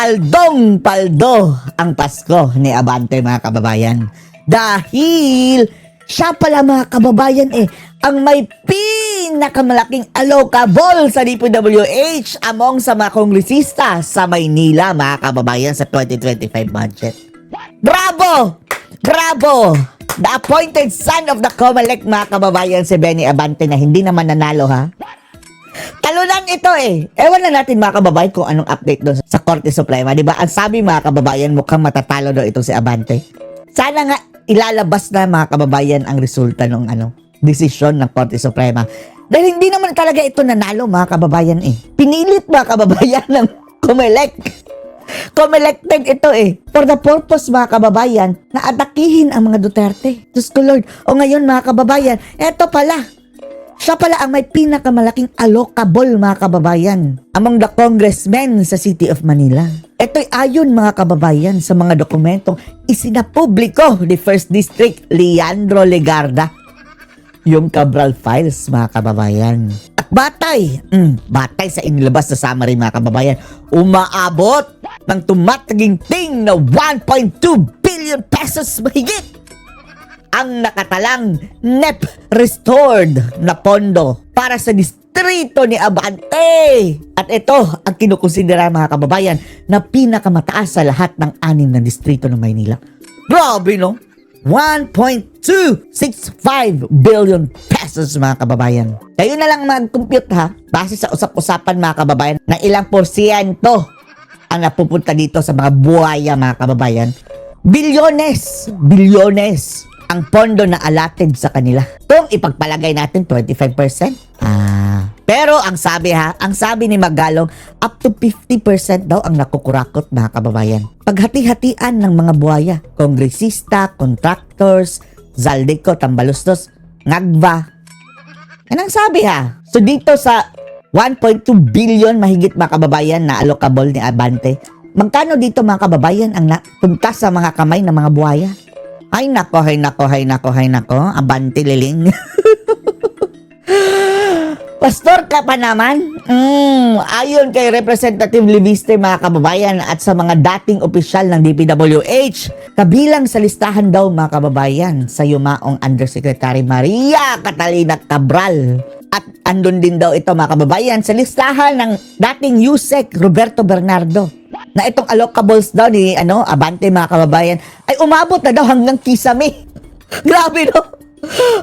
Paldong-paldo ang Pasko ni Abante, mga kababayan. Dahil siya pala, mga kababayan, ang may pinakamalaking allocable sa DPWH among sa mga kongresista sa Maynila, mga kababayan, sa 2025 budget. Bravo! Bravo! The appointed son of the COMELEC, mga kababayan, si Benny Abante, na hindi naman nanalo, ha? Talunan ito Ewan na natin, mga kababayan, kung anong update doon sa Korte Suprema. Diba? Ang sabi, mga kababayan, mukhang matatalo daw ito si Abante. Sana nga ilalabas na, mga kababayan, ang resulta ng desisyon ng Korte Suprema. Dahil hindi naman talaga ito nanalo, mga kababayan Pinilit, mga kababayan, ng COMELEC. COMELECted ito for the purpose, mga kababayan, na atakihin ang mga Duterte. Diyos ko Lord. O ngayon, mga kababayan, eto pala. Siya pala ang may pinakamalaking allocable, mga kababayan, among the congressmen sa City of Manila. Ito'y ayon, mga kababayan, sa mga dokumentong isinapubliko ni First District Leandro Legarda, yung Cabral Files, mga kababayan. At batay sa inilabas na summary, mga kababayan, umaabot ng tumataging-ting na 1.2 billion pesos mahigit ang nakatalang NEP restored na pondo para sa distrito ni Abante. At ito ang kinukonsidera, mga kababayan, na pinakamataas sa lahat ng 6 na distrito ng Maynila. Grabe, no? 1.265 billion pesos, mga kababayan. Kayo na lang mag-compute, ha? Base sa usap-usapan, mga kababayan, na ilang porsyento ang napupunta dito sa mga buhaya, mga kababayan. Bilyones ang pondo na allotted sa kanila. Kung ipagpalagay natin 25%. Pero ang sabi ni Magalong, up to 50% daw ang nakukurakot, mga kababayan. Paghati-hatian ng mga buhaya, kongresista, contractors, Zaldico, Tambalustos, Ngagva. Yan ang sabi, So dito sa 1.2 billion mahigit, mga kababayan, na allocable ni Abante, magkano dito, mga kababayan, ang napunta sa mga kamay ng mga buhaya? Ay nako, Abante Liling. Pastor ka pa naman? Ayon kay Representative Libiste, mga kababayan, at sa mga dating opisyal ng DPWH, kabilang sa listahan daw, mga kababayan, sa yumaong Undersecretary Maria Catalina Cabral. At andun din daw ito, mga kababayan, sa listahan ng dating USEC Roberto Bernardo, na itong allocables daw ni Abante, mga kababayan, ay umabot na daw hanggang Kisame. Grabe, no?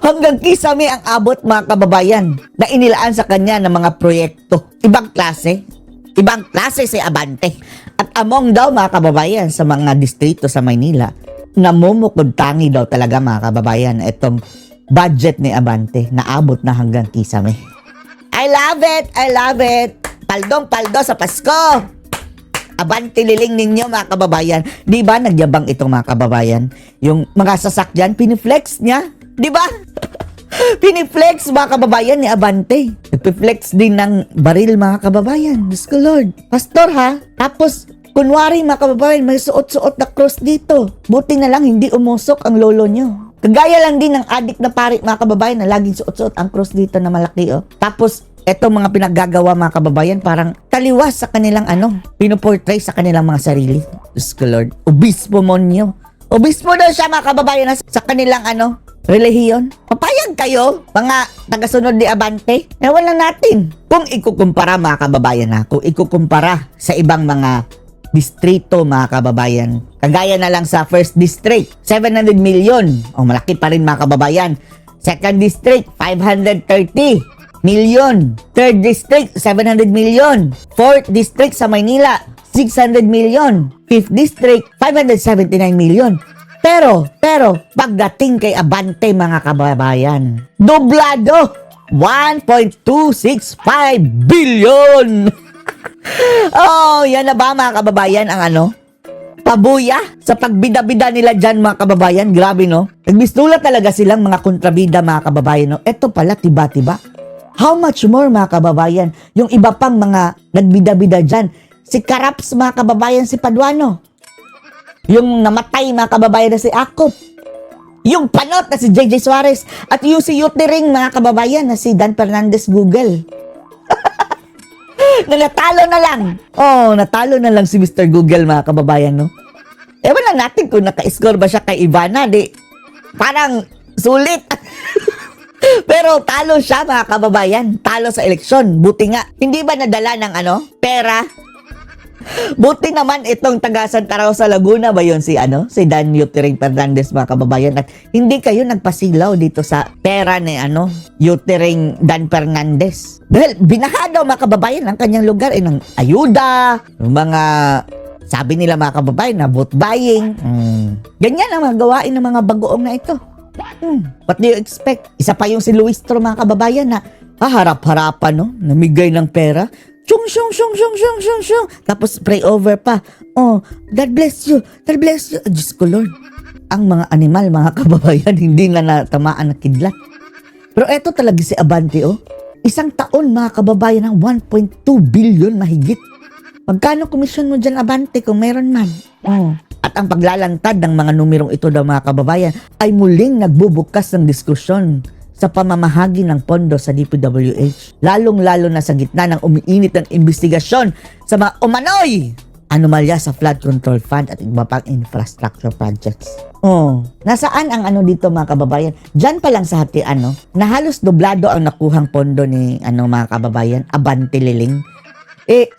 Hanggang Kisame ang abot, mga kababayan, na inilaan sa kanya ng mga proyekto. Ibang klase si Abante. At among daw, mga kababayan, sa mga distrito sa Maynila, namumukod tangi daw talaga, mga kababayan, itong budget ni Abante na abot na hanggang Kisame. I love it! Paldong-paldo sa Pasko! Abante Liling ninyo, mga kababayan. Di ba nagyabang itong, mga kababayan? Yung mga sasakyan, piniflex niya. Di ba? Piniflex, mga kababayan, ni Abante. Nagpiflex din ng baril, mga kababayan. Diyos ko Lord. Pastor, ha? Tapos, kunwari, mga kababayan, may suot-suot na cross dito. Buti na lang hindi umusok ang lolo nyo. Kagaya lang din ng adik na pari, mga kababayan, na laging suot-suot ang cross dito na malaki, Tapos, etong mga pinaggagawa, mga kababayan, parang taliwas sa kanilang pinoportray sa kanilang mga sarili. Diyos ko Lord. Obispo monyo. Obispo daw siya, mga kababayan, sa kanilang relihiyon. Papayag kayo, mga tagasunod ni Abante? Ewan lang natin. Kung ikukumpara, mga kababayan, kung ikukumpara sa ibang mga distrito, mga kababayan, kagaya na lang sa First District, 700 million. Malaki pa rin, mga kababayan. Second District, 530 million. Third District, 700 million. Fourth District sa Maynila, 600 million. Fifth District, 579 million. Pero, pagdating kay Abante, mga kababayan, doblado, 1.265 billion. Yan na ba, mga kababayan, ang pabuya sa pagbida-bida nila dyan, mga kababayan? Grabe, no? Nagbistula talaga silang mga kontrabida, mga kababayan, no? Ito pala, tiba-tiba. How much more, mga kababayan, yung iba pang mga nagbida-bida dyan? Si Karaps, mga kababayan, si Paduano. Yung namatay, mga kababayan, na si Akop. Yung panot na si JJ Suarez. At yung si Yutiring, mga kababayan, na si Dan Fernandez Google. Na natalo na lang. Oh, natalo na lang si Mr. Google, mga kababayan, no? Ewan lang natin kung naka-score ba siya kay Ivana, di. Parang sulit. Pero talo siya, mga kababayan. Talo sa eleksyon. Buti nga. Hindi ba nadala ng pera? Buti naman itong taga Santa Rosa, Laguna ba yun si Dan Yutering Fernandez, mga kababayan, at hindi kayo nagpasilaw dito sa pera ni Yutering Dan Fernandez. Dahil binaha daw, mga kababayan, ang kanyang lugar ng ayuda, ng mga sabi nila, mga kababayan, na vote buying. Ganyan ang mga gawain ng mga bagoong na ito. What do you expect? Isa pa yung si Luis Tro, mga kababayan, na harap-harapan, no? Namigay ng pera. Syung, syung, syung, syung, syung, syung, syung. Tapos pray over pa. Oh, God bless you. God bless you. Diyos ko, Lord. Ang mga animal, mga kababayan, hindi na natamaan ng kidlat. Pero eto talaga si Abante, oh. Isang taon, mga kababayan, ng 1.2 billion mahigit. Magkano komisyon mo dyan, Abante, kung meron man? Oh. At ang paglalantad ng mga numerong ito daw, mga kababayan, ay muling nagbubukas ng diskusyon sa pamamahagi ng pondo sa DPWH. Lalong-lalo na sa gitna ng umiinit ng investigasyon sa mga umano'y anomalya sa flood control fund at iba pang infrastructure projects. Oh, nasaan ang dito, mga kababayan? Diyan pa lang sa hatian, no? Na halos doblado ang nakuhang pondo ni mga kababayan, Abante Liling.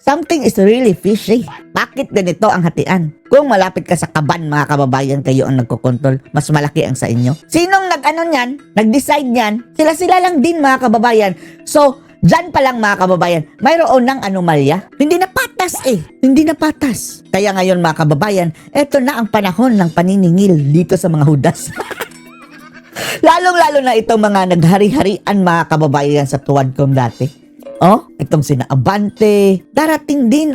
Something is really fishy. Bakit ganito ang hatian? Kung malapit ka sa Kaban, mga kababayan, kayo ang nagkokontrol, mas malaki ang sa inyo. Sinong niyan? Nag-decide niyan? Sila lang din, mga kababayan. So, dyan pa lang, mga kababayan, mayroon ng anomalya. Hindi na patas Hindi na patas. Kaya ngayon, mga kababayan, eto na ang panahon ng paniningil dito sa mga hudas. Lalong-lalo na itong mga naghari-harian, mga kababayan, sa Tuwadcom dati. Oh, itong sina Abante. Darating din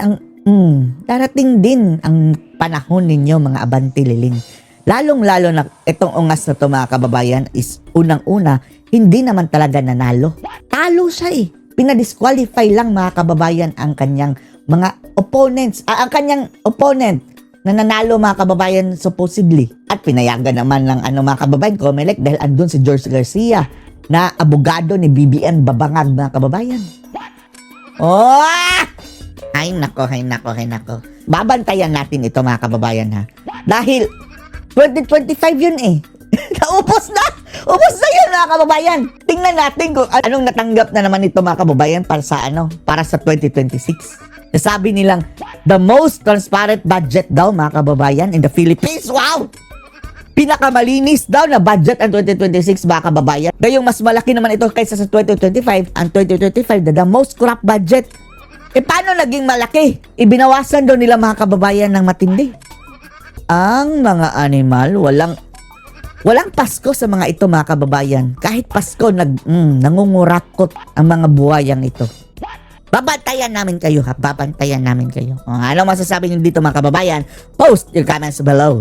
ang panahon ninyo, mga Abante Liling. Lalong-lalo na itong ungas na to, mga kababayan, is unang-una, hindi naman talaga nanalo. Talo siya Pinadisqualify lang, mga kababayan, ang kanyang mga opponents. Ang kanyang opponent na nanalo, mga kababayan, supposedly. At pinayagan naman ng mga kababayan, Comelec, dahil andun si George Garcia na abogado ni BBM Babangag, mga kababayan. Oh! Ay nako. Babantayan natin ito, mga kababayan, ha. Dahil 2025 yun Naupos na! Upos na yun, mga kababayan. Tingnan natin kung anong natanggap na naman ito, mga kababayan, para sa 2026. Sabi nilang, the most transparent budget daw, mga kababayan, in the Philippines. Wow! Pinakamalinis daw na budget ang 2026, mga kababayan. Gayong mas malaki naman ito kaysa sa 2025. Ang 2025, the most corrupt budget. Paano naging malaki? Ibinawasan daw nila, mga kababayan, ng matindi. Ang mga animal, walang Pasko sa mga ito, mga kababayan. Kahit Pasko, nangungurakot ang mga buhayang ito. Babantayan namin kayo, ha? Babantayan namin kayo. Ano masasabi niyo dito, mga kababayan? Post your comments below.